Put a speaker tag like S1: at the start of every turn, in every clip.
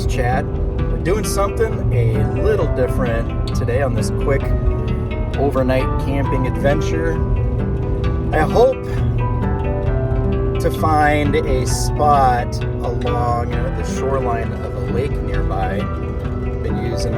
S1: name's Chad. We're doing something a little different today on this quick overnight camping adventure. I hope to find a spot along the shoreline of a lake nearby. Been using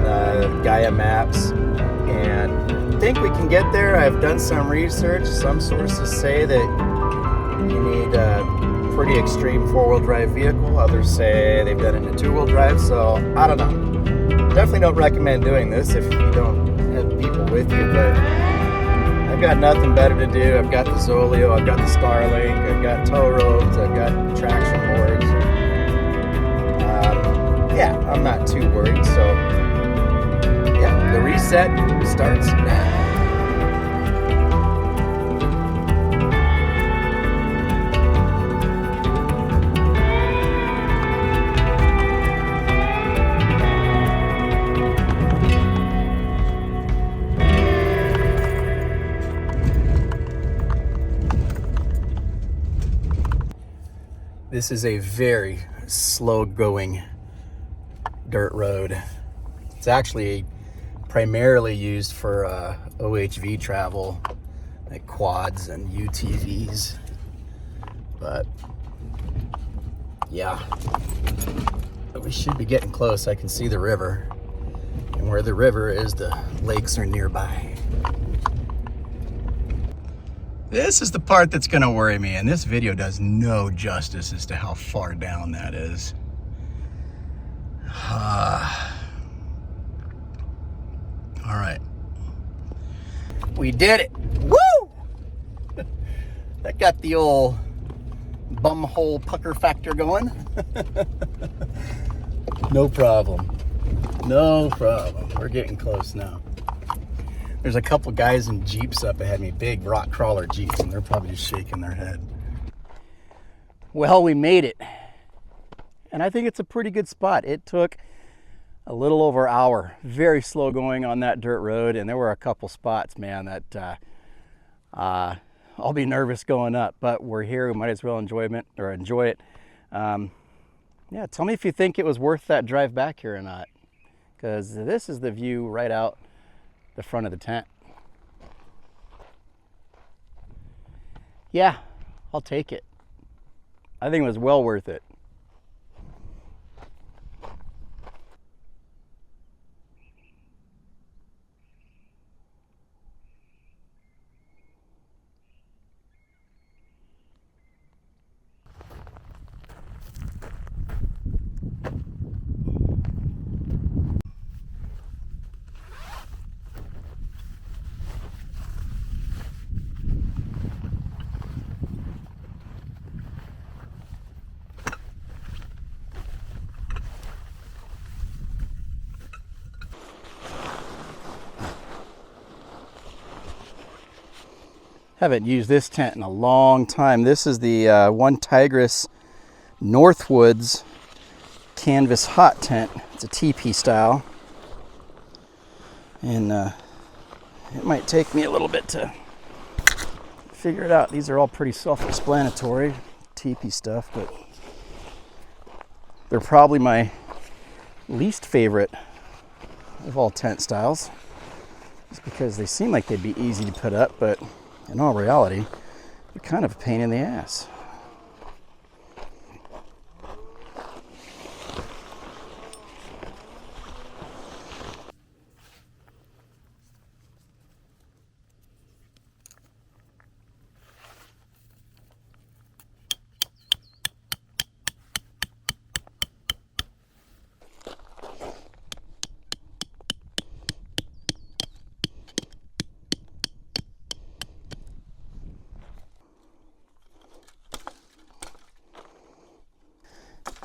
S1: Gaia maps and think we can get there. I've done some research. Some sources say that you need a pretty extreme four-wheel drive vehicle. Others say they've done it in a two-wheel drive, so I don't know. Definitely don't recommend doing this if you don't have people with you, but I've got nothing better to do. I've got the Zoleo, I've got the Starlink, I've got tow ropes, I've got traction boards. Yeah, I'm not too worried, so yeah, the reset starts now. This is a very slow going dirt road. It's actually primarily used for OHV travel, like quads and UTVs. But yeah, we should be getting close. I can see the river, and where the river is, the lakes are nearby. This is the part that's gonna worry me, and this video does no justice as to how far down that is. All right, we did it. Woo! That got the old bumhole pucker factor going. No problem. No problem. We're getting close now. There's a couple guys in Jeeps up ahead of me, big rock crawler Jeeps, and they're probably just shaking their head. Well, we made it. And I think it's a pretty good spot. It took a little over an hour. Very slow going on that dirt road, and there were a couple spots, man, that I'll be nervous going up, but we're here. We might as well enjoy it. Yeah, tell me if you think it was worth that drive back here or not, because this is the view right out the front of the tent. Yeah, I'll take it. I think it was well worth it. Haven't used this tent in a long time. This is the One Tigris Northwoods canvas hot tent. It's a teepee style, and it might take me a little bit to figure it out. These are all pretty self-explanatory teepee stuff, but they're probably my least favorite of all tent styles, just because they seem like they'd be easy to put up, but in all reality, they're kind of a pain in the ass.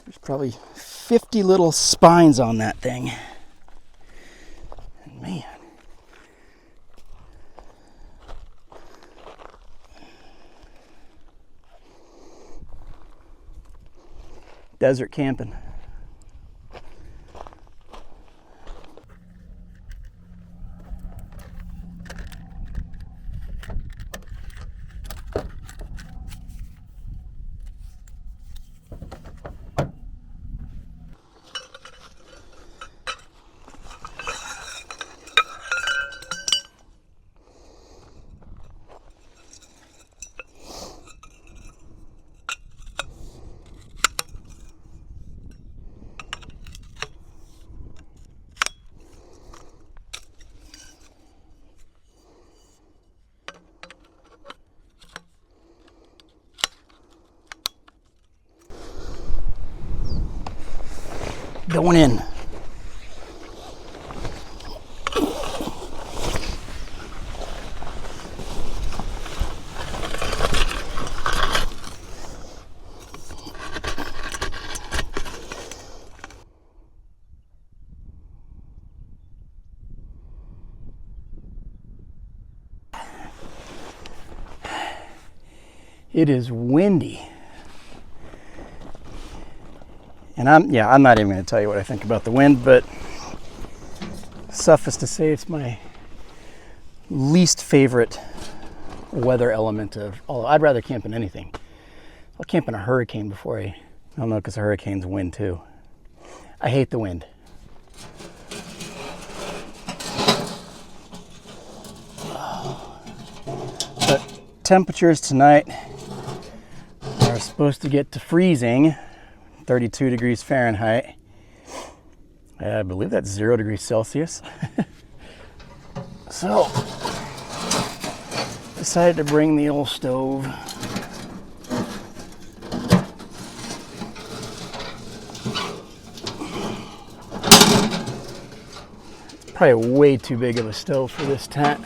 S1: There's probably 50 little spines on that thing. And man. Desert camping. going in. It is windy. And I'm not even going to tell you what I think about the wind, but suffice to say it's my least favorite weather element although I'd rather camp in anything. I'll camp in a hurricane before I don't know, because hurricanes wind too. I hate the wind. But temperatures tonight are supposed to get to freezing, 32 degrees Fahrenheit. I believe that's 0 degrees Celsius. So, decided to bring the old stove. It's probably way too big of a stove for this tent.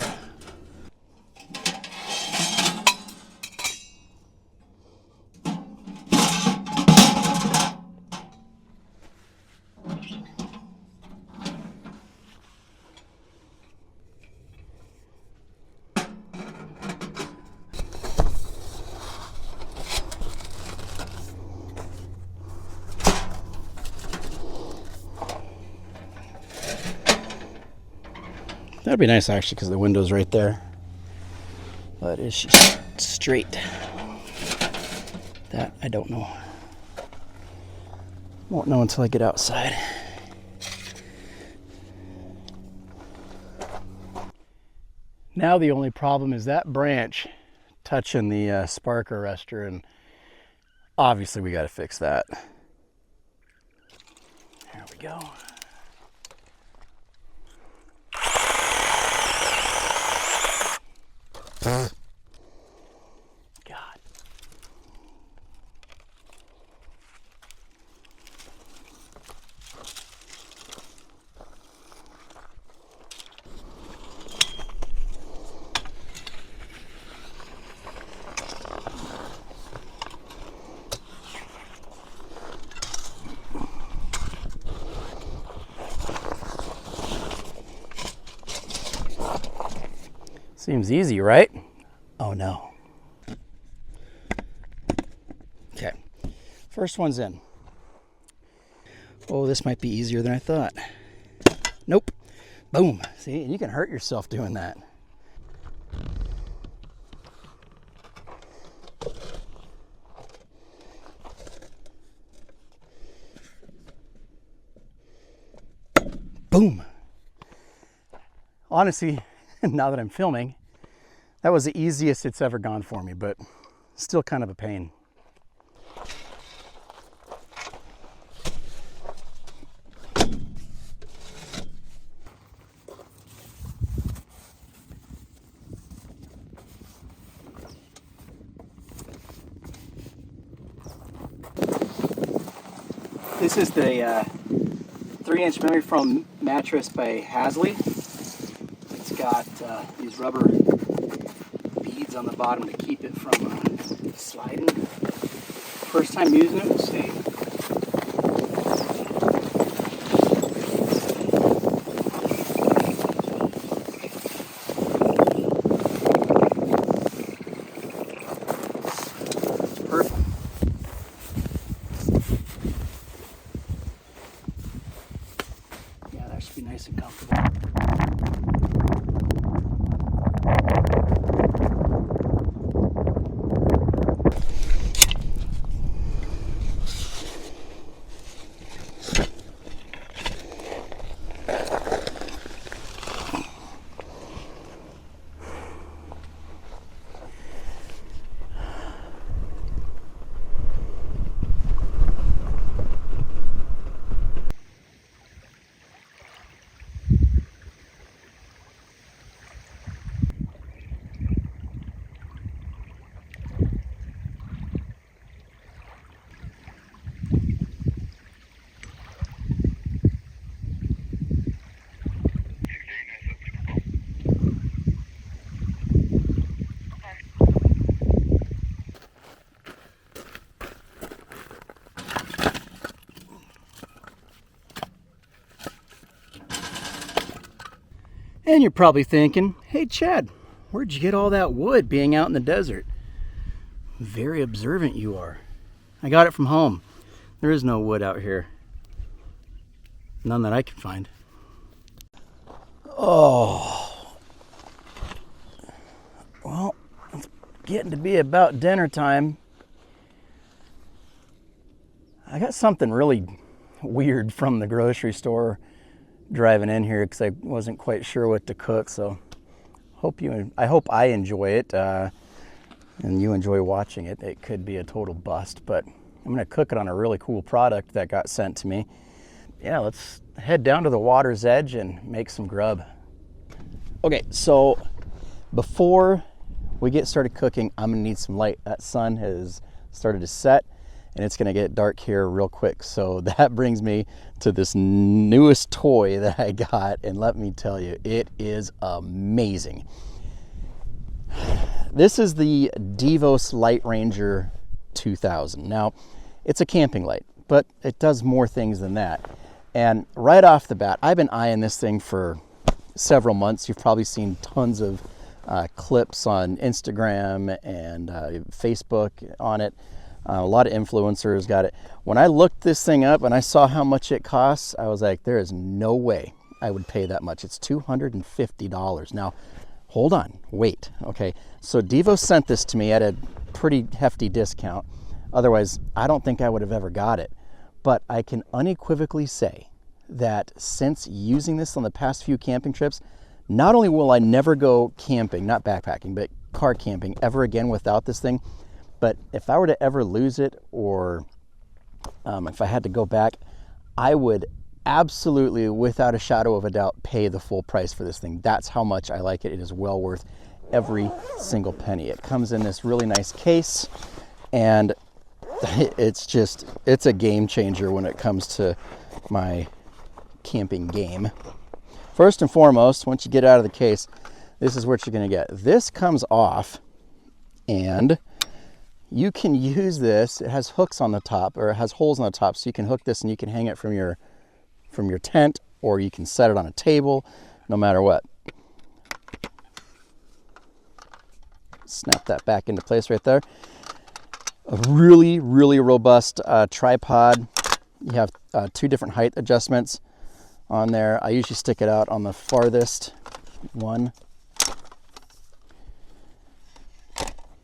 S1: That'd be nice actually, because the window's right there. But is she straight? That I don't know. Won't know until I get outside. Now the only problem is that branch touching the spark arrestor, and obviously we got to fix that. There we go. God. Seems easy, right? Oh no. Okay, first one's in. Oh, this might be easier than I thought. Nope. Boom. See, and you can hurt yourself doing that. Boom. Honestly, now that I'm filming, that was the easiest it's ever gone for me, but still kind of a pain. This is the 3-inch memory foam mattress by Hasley. It's got these rubber beads on the bottom to keep it from sliding. First time using it, we'll see. Perfect. Yeah, that should be nice and comfortable. And you're probably thinking, hey Chad, where'd you get all that wood being out in the desert? Very observant you are. I got it from home. There is no wood out here. None that I can find. Oh. Well, it's getting to be about dinner time. I got something really weird from the grocery store driving in here because I wasn't quite sure what to cook, so I hope I enjoy it and you enjoy watching it. It could be a total bust, but I'm gonna cook it on a really cool product that got sent to me. Yeah, let's head down to the water's edge and make some grub. Okay, so before we get started cooking, I'm gonna need some light. That sun has started to set and it's gonna get dark here real quick. So that brings me to this newest toy that I got, and let me tell you, it is amazing. This is the Devos Light Ranger 2000. Now, it's a camping light, but it does more things than that. And right off the bat, I've been eyeing this thing for several months. You've probably seen tons of clips on Instagram and Facebook on it. A lot of influencers got it. When I looked this thing up and I saw how much it costs, I was like, there is no way I would pay that much. It's $250. Now, hold on, wait, okay. So Devos sent this to me at a pretty hefty discount. Otherwise, I don't think I would have ever got it. But I can unequivocally say that since using this on the past few camping trips, not only will I never go camping, not backpacking, but car camping ever again without this thing, but if I were to ever lose it, or if I had to go back, I would absolutely, without a shadow of a doubt, pay the full price for this thing. That's how much I like it. It is well worth every single penny. It comes in this really nice case, and it's a game changer when it comes to my camping game. First and foremost, once you get out of the case, this is what you're going to get. This comes off, and you can use this. It has hooks on the top, or it has holes on the top, so you can hook this and you can hang it from your tent, or you can set it on a table, no matter what. Snap that back into place right there. A really, really robust tripod. You have 2 different height adjustments on there. I usually stick it out on the farthest one,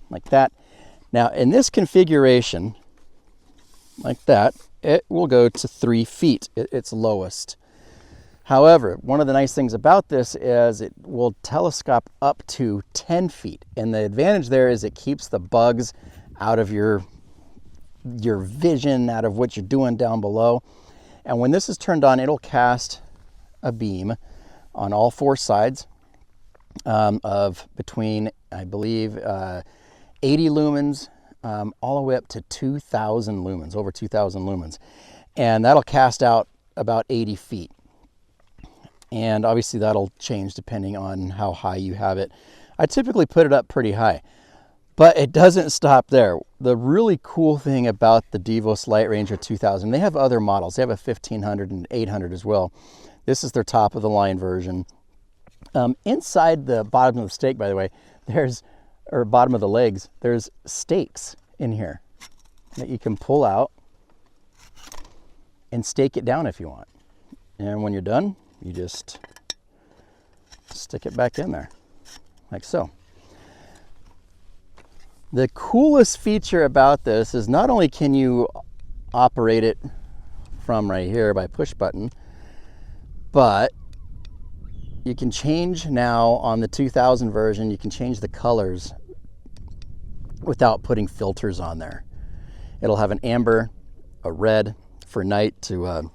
S1: like that. Now, in this configuration, like that, it will go to 3 feet, its lowest. However, one of the nice things about this is it will telescope up to 10 feet. And the advantage there is it keeps the bugs out of your vision, out of what you're doing down below. And when this is turned on, it'll cast a beam on all 4 sides of between, I believe, 80 lumens all the way up to 2,000 lumens, over 2,000 lumens. And that'll cast out about 80 feet. And obviously that'll change depending on how high you have it. I typically put it up pretty high, but it doesn't stop there. The really cool thing about the Devos Light Ranger 2000, they have other models. They have a 1500 and 800 as well. This is their top of the line version. Inside the bottom of the stake, by the way, or bottom of the legs, there's stakes in here that you can pull out and stake it down if you want. And when you're done, you just stick it back in there, like so. The coolest feature about this is not only can you operate it from right here by push button, but you can change now on the 2000 version, you can change the colors without putting filters on there. It'll have an amber, a red for night to,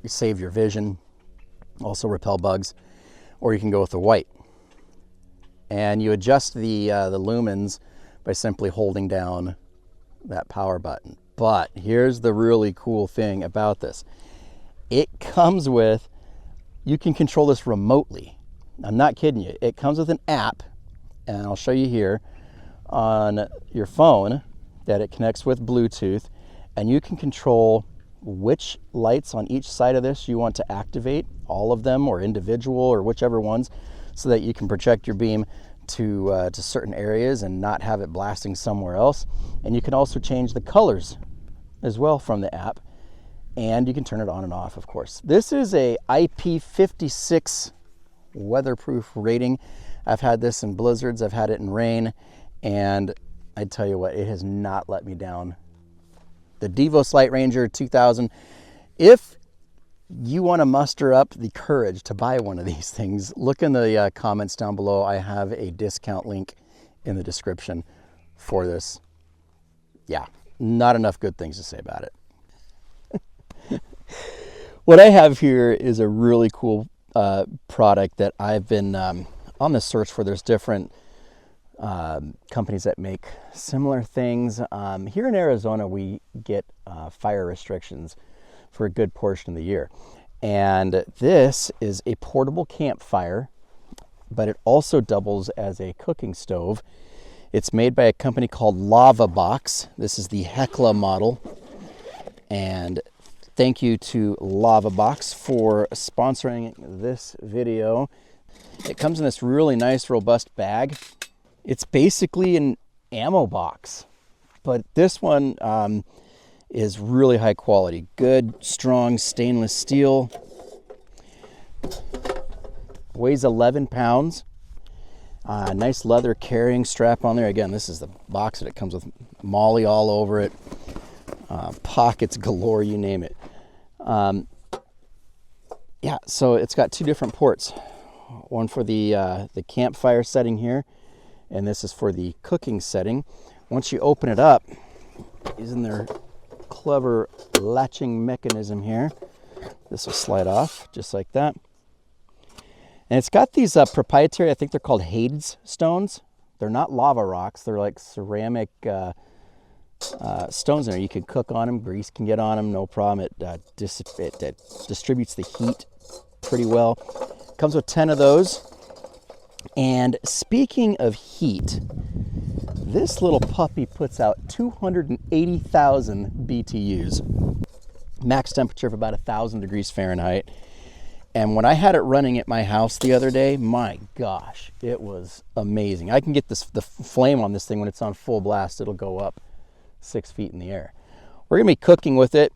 S1: save your vision, also repel bugs, or you can go with the white. And you adjust the lumens by simply holding down that power button. But here's the really cool thing about this. It comes with, you can control this remotely. I'm not kidding you. It comes with an app, and I'll show you here on your phone that it connects with Bluetooth, and you can control which lights on each side of this you want to activate all of them or individual or whichever ones, so that you can project your beam to certain areas and not have it blasting somewhere else. And you can also change the colors as well from the app, and you can turn it on and off, of course. This is a IP56 weatherproof rating. I've had this in blizzards, I've had it in rain, and I tell you what, it has not let me down. The Devos Light Ranger 2000. If you want to muster up the courage to buy one of these things, look in the comments down below. I have a discount link in the description for this. Yeah, not enough good things to say about it. What I have here is a really cool product that I've been on the search for. There's different companies that make similar things. Here in Arizona, we get fire restrictions for a good portion of the year. And this is a portable campfire, but it also doubles as a cooking stove. It's made by a company called Lavabox. This is the Hekla model. And thank you to Lavabox for sponsoring this video. It comes in this really nice, robust bag. It's basically an ammo box, but this one is really high quality. Good, strong stainless steel. Weighs 11 pounds. Nice leather carrying strap on there. Again, this is the box that it comes with. Molly all over it. Pockets galore, you name it. Yeah, so it's got two different ports. One for the campfire setting here, and this is for the cooking setting. Once you open it up, using their clever latching mechanism here, this will slide off just like that. And it's got these proprietary, I think they're called Hades stones. They're not lava rocks, they're like ceramic stones in there. You can cook on them, grease can get on them, no problem. It distributes the heat pretty well. Comes with 10 of those. And speaking of heat, this little puppy puts out 280,000 BTUs. Max temperature of about 1,000 degrees Fahrenheit. And when I had it running at my house the other day, my gosh, it was amazing. I can get the flame on this thing when it's on full blast. It'll go up 6 feet in the air. We're gonna be cooking with it,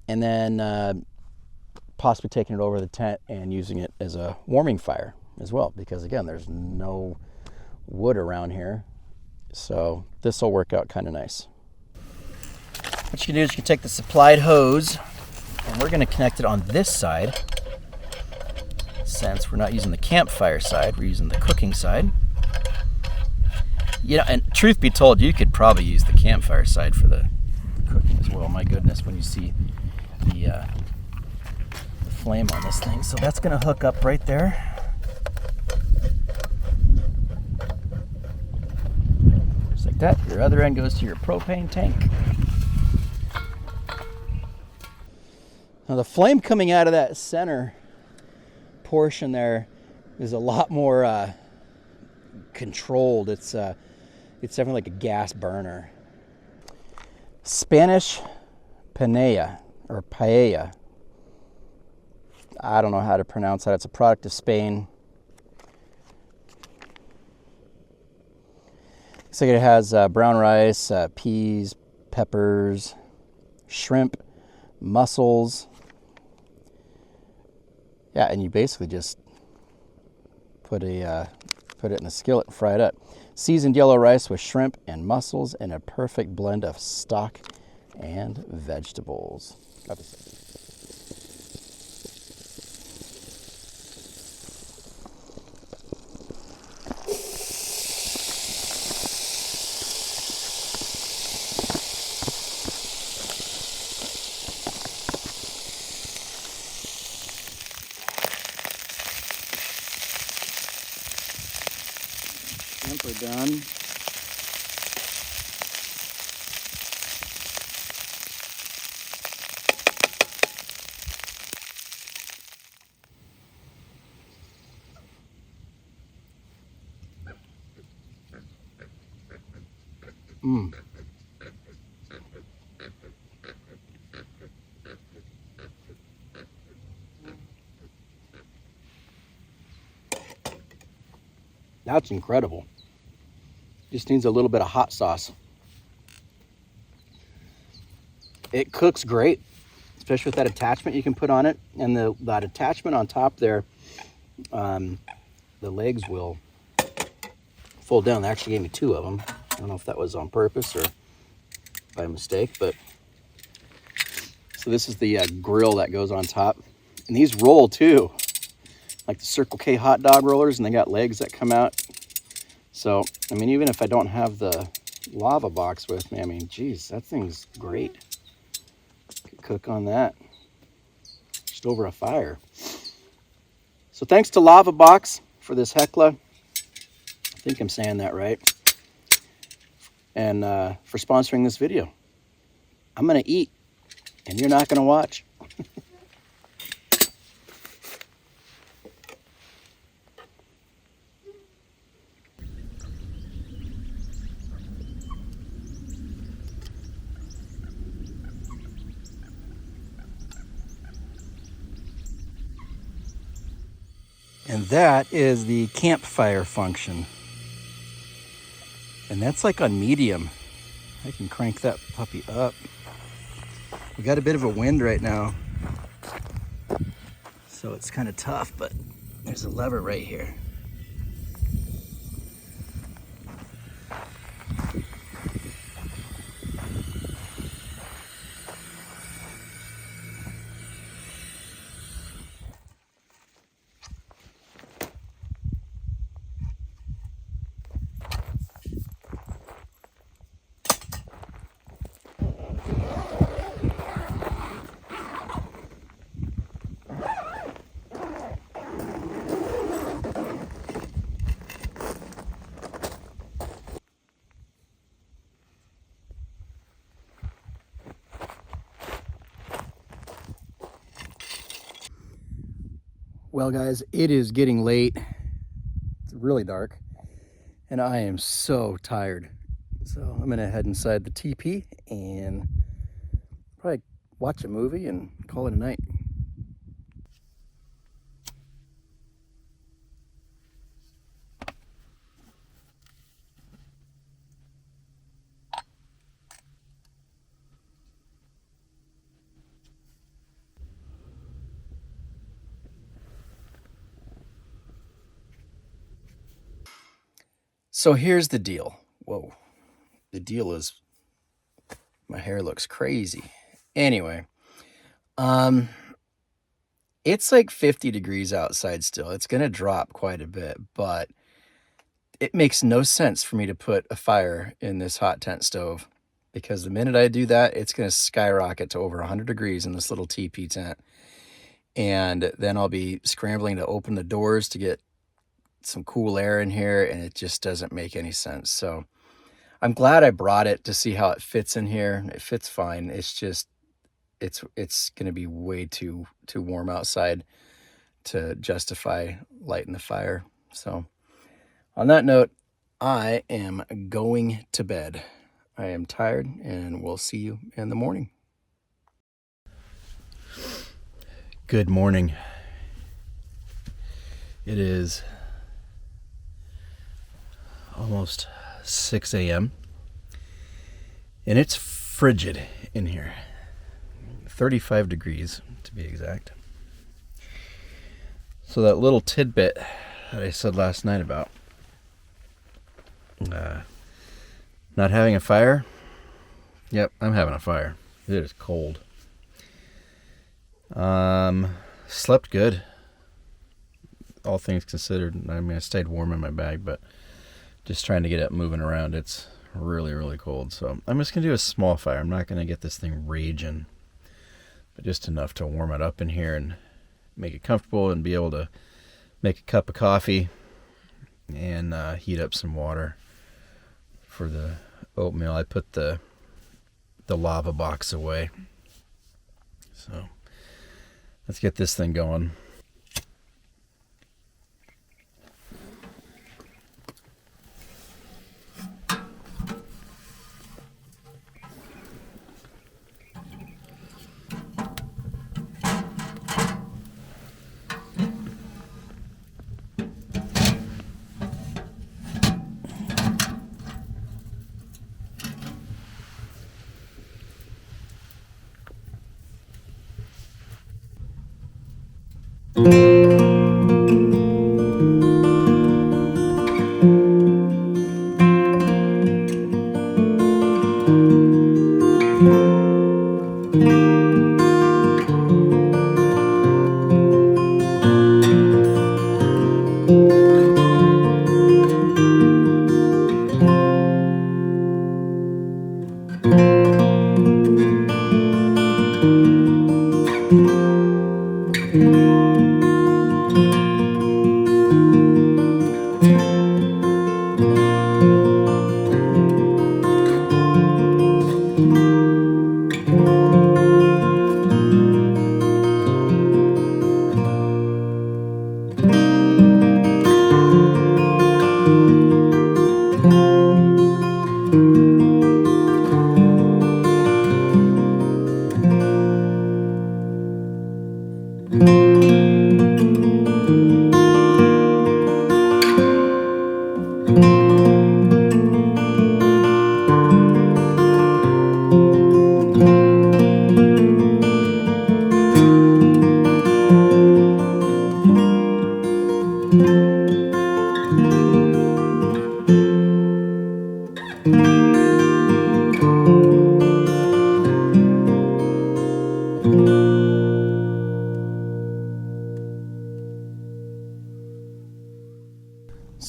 S1: and then possibly taking it over the tent and using it as a warming fire as well, because again, there's no wood around here. So this will work out kind of nice. What you can do is you can take the supplied hose, and we're gonna connect it on this side. Since we're not using the campfire side, we're using the cooking side. You know, and truth be told, you could probably use the campfire side for the cooking as well. My goodness, when you see the flame on this thing. So that's gonna hook up right there. Just like that. Your other end goes to your propane tank. Now the flame coming out of that center portion there is a lot more controlled. It's definitely like a gas burner. Spanish paella or paella. I don't know how to pronounce that. It's a product of Spain. Looks like it has brown rice, peas, peppers, shrimp, mussels. Yeah, and you basically just put it in a skillet and fry it up. Seasoned yellow rice with shrimp and mussels and a perfect blend of stock and vegetables. We're done. That's incredible. Just needs a little bit of hot sauce. It cooks great, especially with that attachment you can put on it. And that attachment on top there, the legs will fold down. They actually gave me 2 of them. I don't know if that was on purpose or by mistake, but so this is the grill that goes on top. And these roll too, like the Circle K hot dog rollers, and they got legs that come out. So, I mean, even if I don't have the Lavabox with me, I mean, geez, that thing's great. Could cook on that just over a fire. So thanks to Lavabox for this Hekla. I think I'm saying that right. And for sponsoring this video. I'm going to eat, and you're not going to watch. And that is the campfire function. And that's like on medium. I can crank that puppy up. We got a bit of a wind right now, so it's kind of tough, but there's a lever right here. Well, guys, it is getting late. It's really dark, and I am so tired. So I'm gonna head inside the TP and probably watch a movie and call it a night. So here's the deal. Whoa. The deal is my hair looks crazy. Anyway, it's like 50 degrees outside still. It's going to drop quite a bit, but it makes no sense for me to put a fire in this hot tent stove, because the minute I do that, it's going to skyrocket to over 100 degrees in this little TP tent. And then I'll be scrambling to open the doors to get some cool air in here, and it just doesn't make any sense. So I'm glad I brought it to see how it fits in here. It fits fine. It's just, it's going to be way too warm outside to justify lighting the fire. So on that note, I am going to bed. I am tired, and we'll see you in the morning. Good morning. It is almost 6 a.m. and it's frigid in here. 35 degrees to be exact. So that little tidbit that I said last night about not having a fire, yep, I'm having a fire. It is cold. Slept good, all things considered. I mean, I stayed warm in my bag, but just trying to get it moving around. It's really, really cold. So I'm just going to do a small fire. I'm not going to get this thing raging, but just enough to warm it up in here and make it comfortable and be able to make a cup of coffee and heat up some water for the oatmeal. I put the Lavabox away. So let's get this thing going.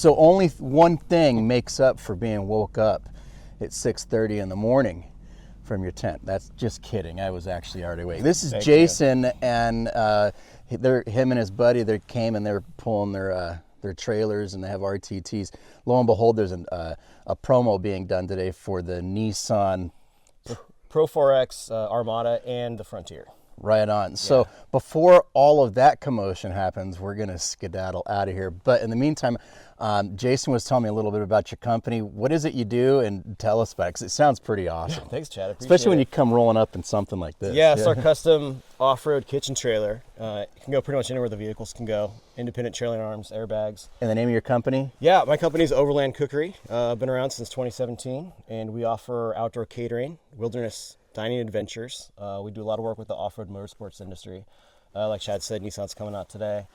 S1: So only one thing makes up for being woke up at 6:30 in the morning from your tent. That's just kidding. I was actually already awake. This is Jason, and him and his buddy. They came and they were pulling their trailers, and they have RTTs. Lo and behold, there's a promo being done today for the Nissan
S2: Pro 4X Armada and the Frontier.
S1: Right on. So before all of that commotion happens, we're going to skedaddle out of here. But in the meantime, Jason was telling me a little bit about your company. What is it you do? And tell us about it, because it sounds pretty awesome.
S2: Yeah, thanks, Chad.
S1: Especially when you come rolling up in something like this.
S2: Yeah, it's our custom off-road kitchen trailer. It can go pretty much anywhere the vehicles can go. Independent trailing arms, airbags.
S1: And the name of your company?
S2: Yeah, my company's Overland Cookery. Been around since 2017, and we offer outdoor catering, wilderness dining adventures. We do a lot of work with the off-road motorsports industry. Like Chad said, Nissan's coming out today.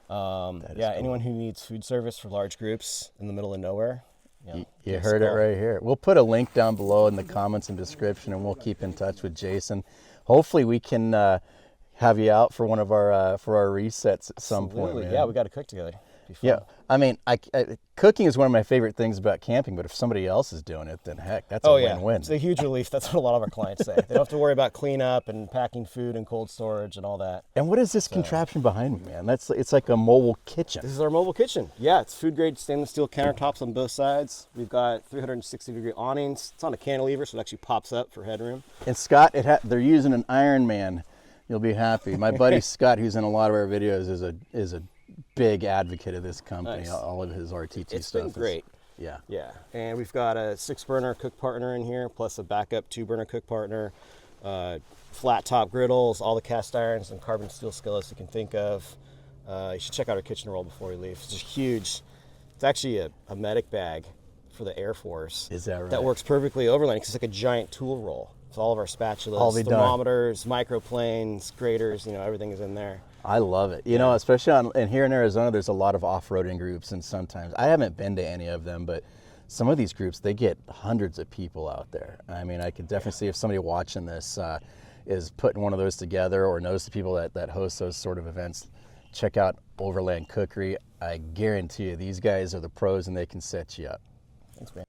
S2: Cool. Anyone who needs food service for large groups in the middle of nowhere.
S1: You heard it right here. We'll put a link down below in the comments and description, and we'll keep in touch with Jason. Hopefully we can have you out for one of our resets at some point. Man.
S2: Yeah, we got to cook together.
S1: Yeah, I mean, cooking is one of my favorite things about camping, but if somebody else is doing it, then heck, that's a win-win.
S2: It's a huge relief. That's what a lot of our clients say. They don't have to worry about cleanup and packing food and cold storage and all that.
S1: And what is this contraption behind me, man? It's like a mobile kitchen.
S2: This is our mobile kitchen. Yeah, it's food-grade stainless steel countertops on both sides. We've got 360-degree awnings. It's on a cantilever, so it actually pops up for headroom.
S1: And Scott, they're using an Iron Man. You'll be happy. My buddy Scott, who's in a lot of our videos, is a big advocate of this company. Nice. All of his RTT
S2: it's
S1: stuff.
S2: It's been great.
S1: Yeah.
S2: And we've got a 6-burner cook partner in here, plus a backup 2-burner cook partner, flat top griddles, all the cast irons and carbon steel skillets you can think of. You should check out our kitchen roll before we leave. It's just huge. It's actually a medic bag for the Air Force.
S1: Is that right?
S2: That works perfectly overland because it's like a giant tool roll. So all of our spatulas, thermometers, microplanes, graters, everything is in there.
S1: I love it. You know, especially and here in Arizona, there's a lot of off-roading groups, and sometimes I haven't been to any of them, but some of these groups, they get hundreds of people out there. I mean, I could definitely see if somebody watching this is putting one of those together or knows the people that host those sort of events. Check out Overland Cookery. I guarantee you, these guys are the pros, and they can set you up.
S2: Thanks, man.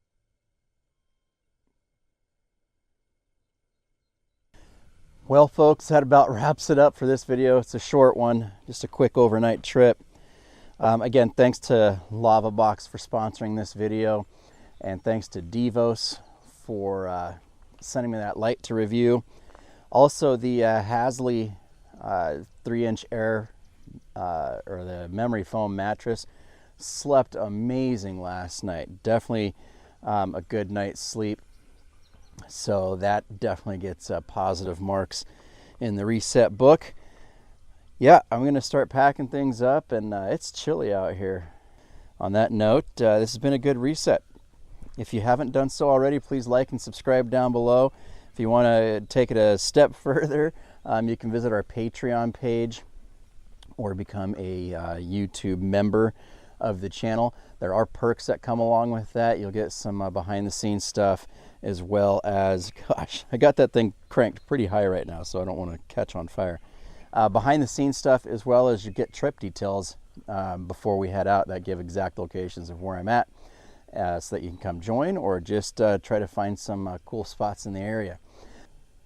S1: Well, folks, that about wraps it up for this video. It's a short one, just a quick overnight trip. Again, thanks to Lavabox for sponsoring this video, and thanks to Devos for sending me that light to review. Also, the Hasley 3-inch air or the memory foam mattress slept amazing last night. Definitely a good night's sleep. So that definitely gets positive marks in the reset book. Yeah, I'm going to start packing things up, and it's chilly out here. On that note, this has been a good reset. If you haven't done so already, please like and subscribe down below. If you want to take it a step further, you can visit our Patreon page. or become a YouTube member of the channel. There are perks that come along with that. You'll get some behind the scenes stuff, as well as, gosh, I got that thing cranked pretty high right now, so I don't want to catch on fire. Behind the scenes stuff, as well as you get trip details before we head out that give exact locations of where I'm at, so that you can come join or just try to find some cool spots in the area.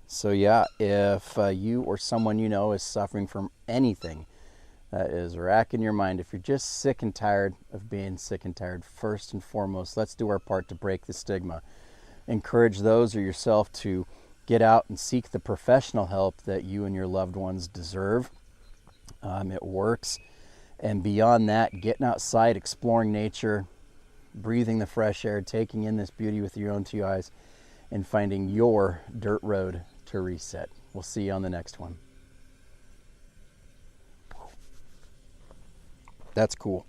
S1: So yeah, if you or someone you know is suffering from anything that is racking your mind, if you're just sick and tired of being sick and tired, first and foremost, let's do our part to break the stigma. Encourage those or yourself to get out and seek the professional help that you and your loved ones deserve. It works. And beyond that, getting outside, exploring nature, breathing the fresh air, taking in this beauty with your own two eyes, and finding your dirt road to reset. We'll see you on the next one. That's cool.